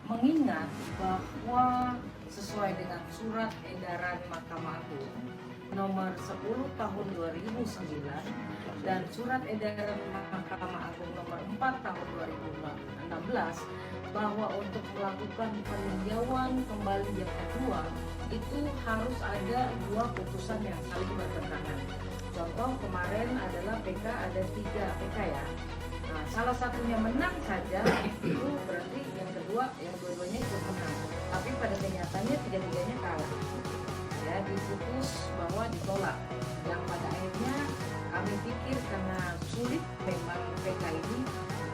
mengingat bahwa sesuai dengan surat edaran Mahkamah Agung nomor 10 tahun 2009 dan surat edaran Mahkamah Agung nomor 4 tahun 2016 bahwa untuk melakukan peninjauan kembali yang kedua itu harus ada dua putusan yang saling bertentangan. Contoh kemarin adalah PK ada 3 PK ya. Nah, salah satunya menang saja itu berarti yang kedua, yang dua-duanya ikut menang. Tapi pada kenyataannya 3-3-nya kalah. Ya, diputus bahwa ditolak. Yang pada akhirnya kami pikir karena sulit memang PK ini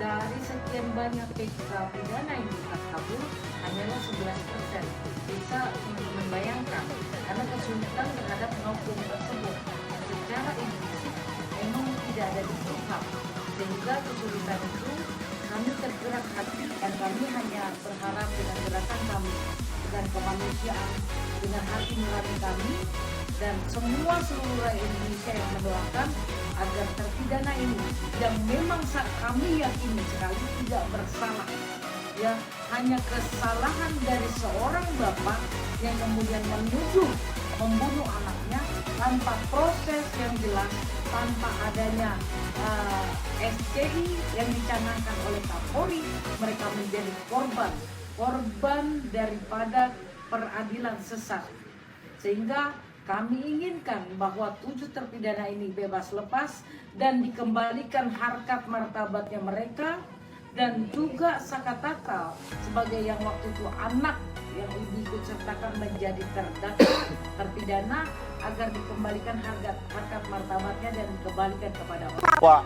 dari sekian banyak PK pidana yang dikabul hanyalah 11%. Bisa membayangkan karena kesulitan terhadap hukum tersebut secara implisit memang tidak ada di kuhap, sehingga kesulitan itu kami tergerak hati dan kami hanya berharap dengan gerakan kami, dengan kemanusiaan, dengan hati nurani kami dan semua seluruh rakyat Indonesia yang mendoakan agar terpidana ini yang memang kami yakini sekali tidak bersalah, ya hanya kesalahan dari seorang bapak yang kemudian menuduh membunuh anaknya tanpa proses yang jelas, tanpa adanya SCI yang dicanangkan oleh Kapolri. Mereka menjadi korban daripada peradilan sesat, sehingga kami inginkan bahwa 7 terpidana ini bebas lepas dan dikembalikan harkat martabatnya mereka, dan juga Sakataka sebagai yang waktu itu anak yang diikut sertakan menjadi terdakwa terpidana agar dikembalikan harkat martabatnya dan dikembalikan kepada orang. Wah,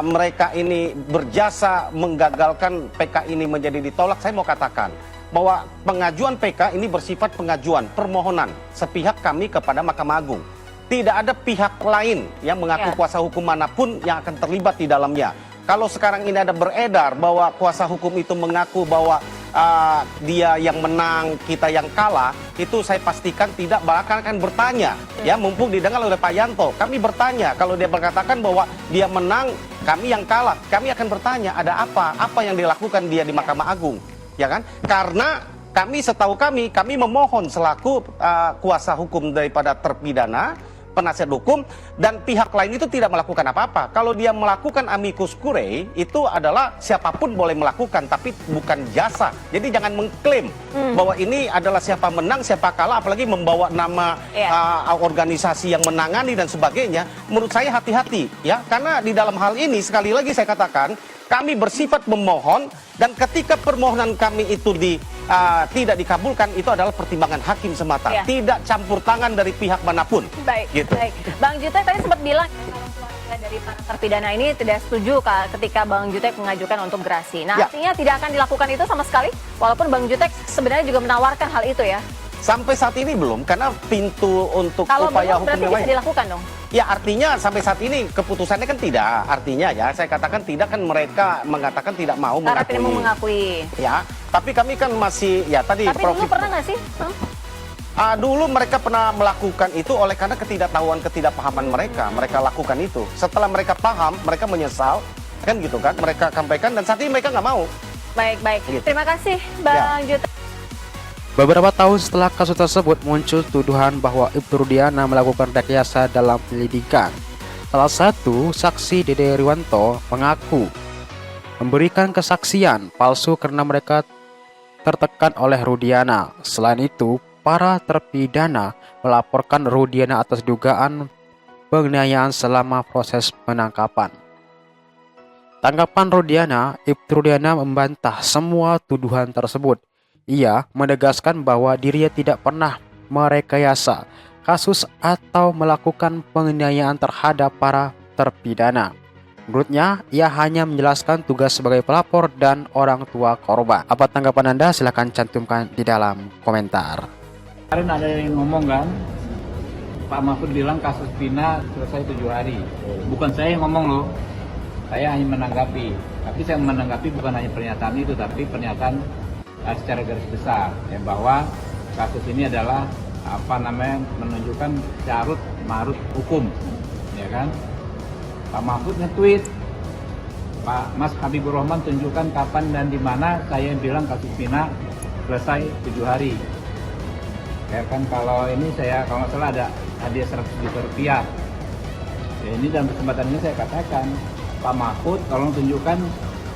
mereka ini berjasa menggagalkan PK ini menjadi ditolak. Saya mau katakan bahwa pengajuan PK ini bersifat pengajuan permohonan sepihak kami kepada Mahkamah Agung. Tidak ada pihak lain yang mengaku kuasa hukum manapun yang akan terlibat di dalamnya. Kalau sekarang ini ada beredar bahwa kuasa hukum itu mengaku bahwa dia yang menang, kita yang kalah, itu saya pastikan tidak, bahkan akan bertanya. Ya, mumpung didengar oleh Pak Yanto, kami bertanya. Kalau dia berkatakan bahwa dia menang, kami yang kalah, kami akan bertanya ada apa yang dilakukan dia di Mahkamah Agung, ya kan? Karena setahu kami memohon selaku kuasa hukum daripada terpidana, penasihat hukum, dan pihak lain itu tidak melakukan apa-apa. Kalau dia melakukan amicus curiae, itu adalah siapapun boleh melakukan, tapi bukan jasa. Jadi jangan mengklaim bahwa ini adalah siapa menang, siapa kalah, apalagi membawa nama organisasi yang menangani dan sebagainya. Menurut saya hati-hati, ya, karena di dalam hal ini sekali lagi saya katakan, kami bersifat memohon, dan ketika permohonan kami itu tidak dikabulkan, itu adalah pertimbangan hakim semata, tidak campur tangan dari pihak manapun. Baik, gitu. Baik. Bang Jutek tadi sempat bilang keluarga dari para terpidana ini tidak setuju ketika Bang Jutek mengajukan untuk gerasi. Nah, artinya tidak akan dilakukan itu sama sekali, walaupun Bang Jutek sebenarnya juga menawarkan hal itu ya? Sampai saat ini belum, karena pintu untuk kalau upaya belum, hukum berarti yang bisa dilakukan dong? Ya, artinya sampai saat ini keputusannya kan tidak. Artinya ya, saya katakan tidak, kan mereka mengatakan tidak mau Karena mengakui. tidak mau mengakui. Ya, tapi kami kan masih, ya tadi. Tapi dulu pernah nggak sih? Dulu mereka pernah melakukan itu oleh karena ketidakpahaman mereka. Mereka lakukan itu. Setelah mereka paham, mereka menyesal, kan gitu kan? Mereka sampaikan, dan saat ini mereka nggak mau. Baik. Gitu. Terima kasih, Bang Jutek. Beberapa tahun setelah kasus tersebut muncul tuduhan bahwa Ibtu Rudiana melakukan rekayasa dalam penyelidikan. Salah satu saksi Dede Riwanto mengaku memberikan kesaksian palsu karena mereka tertekan oleh Rudiana. Selain itu, para terpidana melaporkan Rudiana atas dugaan penganiayaan selama proses penangkapan. Tanggapan Rudiana, Ibtu Rudiana membantah semua tuduhan tersebut. Ia menegaskan bahwa dirinya tidak pernah merekayasa kasus atau melakukan penganiayaan terhadap para terpidana. Menurutnya, ia hanya menjelaskan tugas sebagai pelapor dan orang tua korban. Apa tanggapan Anda? Silahkan cantumkan di dalam komentar. Kemarin ada yang ngomong kan, Pak Mahfud bilang kasus Vina selesai 7 hari. Bukan saya yang ngomong loh, saya hanya menanggapi. Tapi saya menanggapi bukan hanya pernyataan itu, tapi pernyataan secara garis besar, ya, bahwa kasus ini adalah menunjukkan carut marut hukum, ya kan? Pak Mahfud nge-tweet, Pak Mas Habibur Rahman tunjukkan kapan dan di mana saya bilang kasus Vina selesai 7 hari. Ya kan, kalau ini saya kalau nggak salah ada hadiah 100 juta rupiah. Ya, ini dalam kesempatan ini saya katakan, Pak Mahfud tolong tunjukkan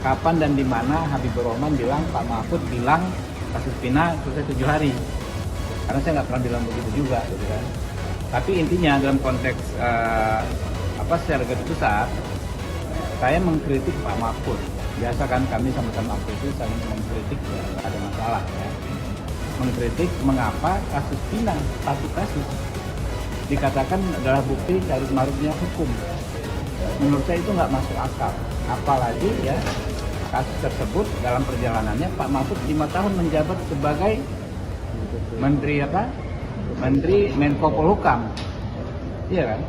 kapan dan di mana Habibur Rahman bilang Pak Mahfud bilang kasus Vina selesai 7 hari. Karena saya nggak pernah bilang begitu juga, gitu kan. Tapi intinya dalam konteks secara garis besar, saya mengkritik Pak Mahfud. Biasa kan kami sama-sama aktivis saling mengkritik, ya, nggak ada masalah ya. Mengkritik mengapa kasus Vina, satu kasus dikatakan adalah bukti carut marutnya hukum. Menurut saya itu nggak masuk akal. Apalagi ya kasus tersebut dalam perjalanannya Pak Mahfud 5 tahun menjabat sebagai Menteri Menteri Menko Polhukam. Iya kan?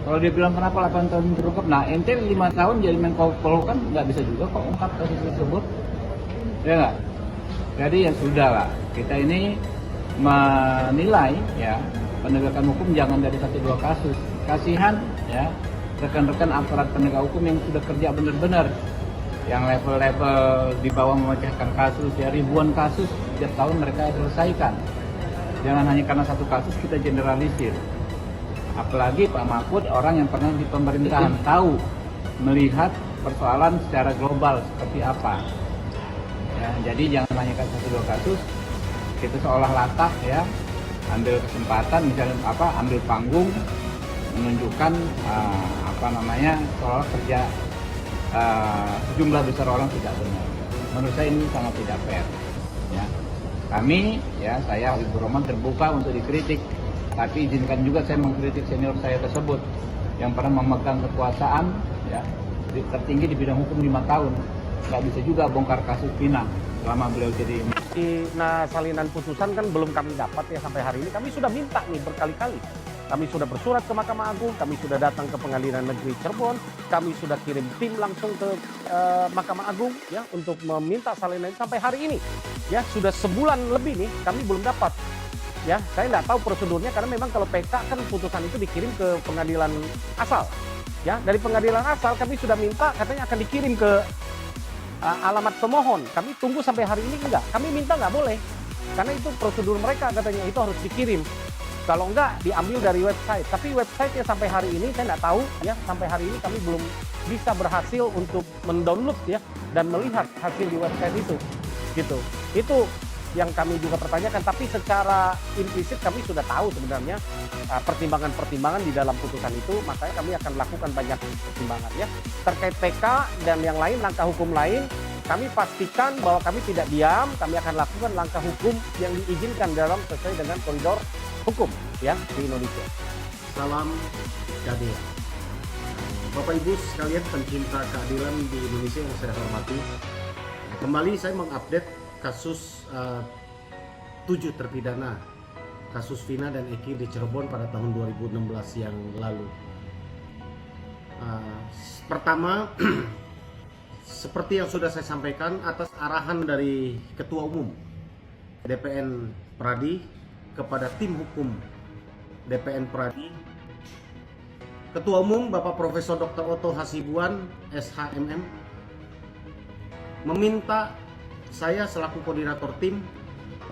Kalau dia bilang kenapa 8 tahun terungkap, nah ente 5 tahun jadi Menko Polhukam nggak bisa juga kok ungkap kasus tersebut. Ya nggak? Jadi ya sudah lah. Kita ini menilai ya penegakan hukum jangan dari 1-2 kasus. Kasihan ya rekan-rekan aparat penegak hukum yang sudah kerja benar-benar, yang level-level di bawah memecahkan kasus ya, ribuan kasus setiap tahun mereka selesaikan. Jangan hanya karena satu kasus kita generalisir. Apalagi Pak Mahfud orang yang pernah di pemerintahan, tahu melihat persoalan secara global seperti apa. Ya, jadi jangan hanya karena 1-2 kasus kita seolah latah ya, ambil kesempatan misalnya ambil panggung menunjukkan soal kerja sejumlah besar orang tidak benar. Menurut saya ini sangat tidak fair. Ya. Kami, ya saya Habibur Rahman terbuka untuk dikritik, tapi izinkan juga saya mengkritik senior saya tersebut yang pernah memegang kekuasaan ya tertinggi di bidang hukum 5 tahun. Nggak bisa juga bongkar kasus Vina selama beliau jadi. Nah, salinan putusan kan belum kami dapat ya sampai hari ini. Kami sudah minta nih berkali-kali. Kami sudah bersurat ke Mahkamah Agung, kami sudah datang ke Pengadilan Negeri Cirebon, kami sudah kirim tim langsung ke Mahkamah Agung ya untuk meminta salinan sampai hari ini. Ya, sudah sebulan lebih nih kami belum dapat. Ya, saya nggak tahu prosedurnya karena memang kalau PK kan putusan itu dikirim ke pengadilan asal. Ya, dari pengadilan asal kami sudah minta katanya akan dikirim ke alamat pemohon. Kami tunggu sampai hari ini enggak. Kami minta nggak boleh. Karena itu prosedur mereka katanya itu harus dikirim. Kalau enggak diambil dari website. Tapi website-nya sampai hari ini saya nggak tahu ya. Sampai hari ini kami belum bisa berhasil untuk mendownload ya dan melihat hasil di website itu. Gitu. Itu yang kami juga pertanyakan. Tapi secara implisit kami sudah tahu sebenarnya pertimbangan-pertimbangan di dalam putusan itu. Makanya kami akan lakukan banyak pertimbangan ya. Terkait PK dan yang lain, langkah hukum lain, kami pastikan bahwa kami tidak diam. Kami akan lakukan langkah hukum yang diizinkan dalam sesuai dengan koridor hukum ya di Indonesia. Salam keadilan. Bapak Ibu sekalian pencinta keadilan di Indonesia yang saya hormati. Kembali saya mengupdate kasus 7 terpidana kasus Vina dan Eki di Cirebon pada tahun 2016 yang lalu. Pertama, seperti yang sudah saya sampaikan atas arahan dari Ketua Umum DPN Pradi kepada tim hukum DPN Pradi, Ketua Umum Bapak Profesor Dr. Otto Hasibuan SHMM meminta saya selaku koordinator tim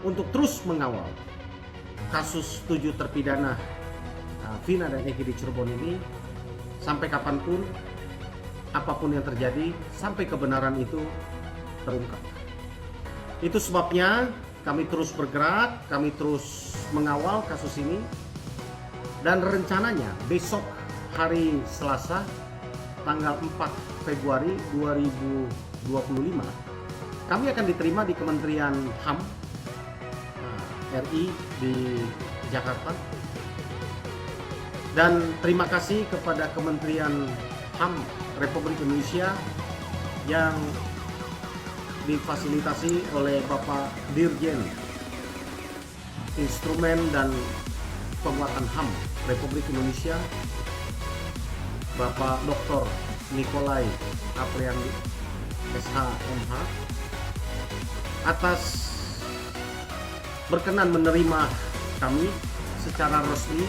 untuk terus mengawal kasus 7 terpidana Vina dan Eki di Cirebon ini sampai kapanpun, apapun yang terjadi, sampai kebenaran itu terungkap. Itu sebabnya kami terus bergerak, kami terus mengawal kasus ini, dan rencananya besok hari Selasa tanggal 4 Februari 2025 kami akan diterima di Kementerian HAM RI di Jakarta. Dan terima kasih kepada Kementerian HAM Republik Indonesia yang difasilitasi oleh Bapak Dirjen Instrumen dan Penguatan HAM Republik Indonesia, Bapak Dr. Nikolai Apriandi SHMH, atas berkenan menerima kami secara resmi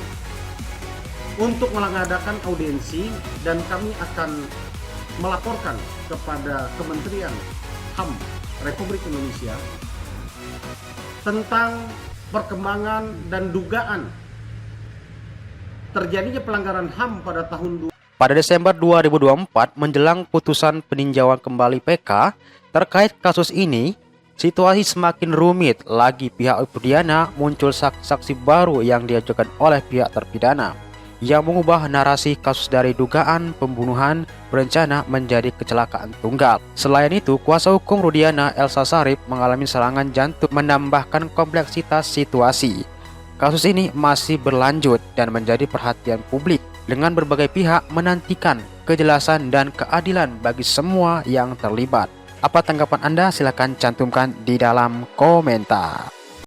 untuk mengadakan audiensi, dan kami akan melaporkan kepada Kementerian HAM Republik Indonesia tentang perkembangan dan dugaan terjadinya pelanggaran HAM pada tahun Pada Desember 2024 menjelang putusan peninjauan kembali PK terkait kasus ini, situasi semakin rumit lagi. Pihak Ipudiana muncul saksi baru yang diajukan oleh pihak terpidana yang mengubah narasi kasus dari dugaan pembunuhan berencana menjadi kecelakaan tunggal. Selain itu, kuasa hukum Rudiana, Elsa Sharif, mengalami serangan jantung, menambahkan kompleksitas situasi. Kasus ini masih berlanjut dan menjadi perhatian publik, dengan berbagai pihak menantikan kejelasan dan keadilan bagi semua yang terlibat. Apa tanggapan Anda? Silahkan cantumkan di dalam komentar.